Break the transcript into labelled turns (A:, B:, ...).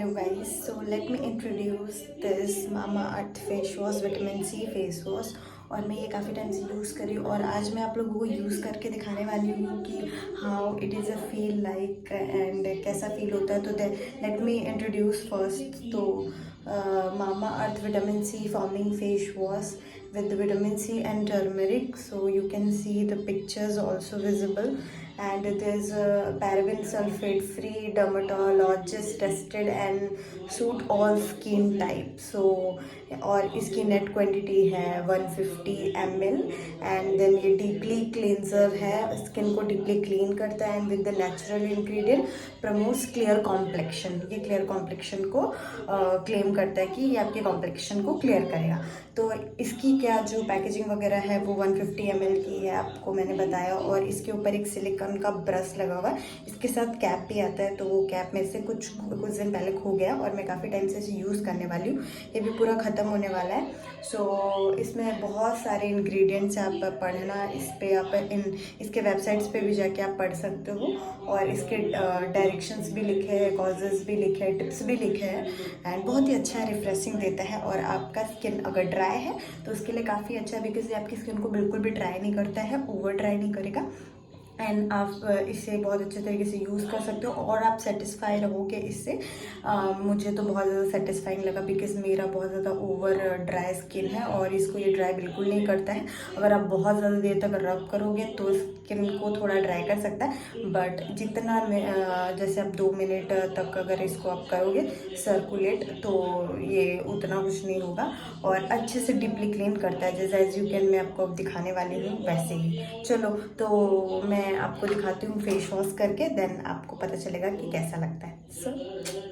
A: Hello guys, so let me introduce this mamaearth face wash, vitamin C face wash. और मैं ये काफ़ी time से यूज़ कर रही हूँ और आज मैं आप लोगों को यूज़ करके दिखाने वाली हूँ कि how it is a feel like and कैसा फील होता है। तो लेट मी इंट्रोड्यूस फर्स्ट। तो mamaearth vitamin C foaming face wash with vitamin C and turmeric, so you can see the pictures also visible, and it is paraben sulfate free, dermatologist tested and suit all skin type. So और इसकी net quantity है 150 ml and then ये deeply cleanser है, skin को deeply clean करता है and with the natural ingredient promotes clear complexion. ये clear complexion को क्लेम करता है कि ये आपके कॉम्प्लेक्शन को क्लियर करेगा। तो इसकी क्या जो पैकेजिंग वगैरह है वो 150 ml की है, आपको मैंने बताया। और इसके ऊपर एक सिलिकॉन का ब्रश लगा हुआ है, इसके साथ कैप भी आता है। तो वो कैप में से कुछ दिन पहले खो गया और मैं काफ़ी टाइम से इसे यूज़ करने वाली हूँ। ये भी पूरा ख़त्म होने वाला है। सो इसमें बहुत सारे इंग्रेडिएंट्स आप पढ़ना, इस पे आप इसके वेबसाइट्स पे भी जाके आप पढ़ सकते हो। और इसके डायरेक्शंस भी लिखे हैं, कॉजेज़ भी लिखे हैं, टिप्स भी लिखे हैं एंड बहुत ही अच्छा रिफ्रेशिंग देता है। और आपका स्किन अगर ड्राई है तो उसके लिए काफ़ी अच्छा है, बिकॉज ये आपकी स्किन को बिल्कुल भी ड्राई नहीं करता है, ओवर ड्राई नहीं करेगा एंड आप इसे बहुत अच्छे तरीके से यूज़ कर सकते हो और आप सेटिस्फाई रहोगे इससे। मुझे तो बहुत ज़्यादा सेटिस्फाइंग लगा, बिकॉज मेरा बहुत ज़्यादा ओवर ड्राई स्किन है और इसको ये ड्राई बिल्कुल नहीं करता है। अगर आप बहुत ज़्यादा देर तक रब करोगे तो स्किन को थोड़ा ड्राई कर सकता है, बट जितना जैसे आप 2 मिनट तक अगर इसको आप करोगे सर्कुलेट तो ये उतना कुछ नहीं होगा और अच्छे से डीपली क्लीन करता है। जैसे एज यू कैन मैं आपको अब दिखाने वाली हूँ वैसे ही। चलो तो मैं आपको दिखाती हूँ फेस वॉश करके, देन आपको पता चलेगा कि कैसा लगता है। सो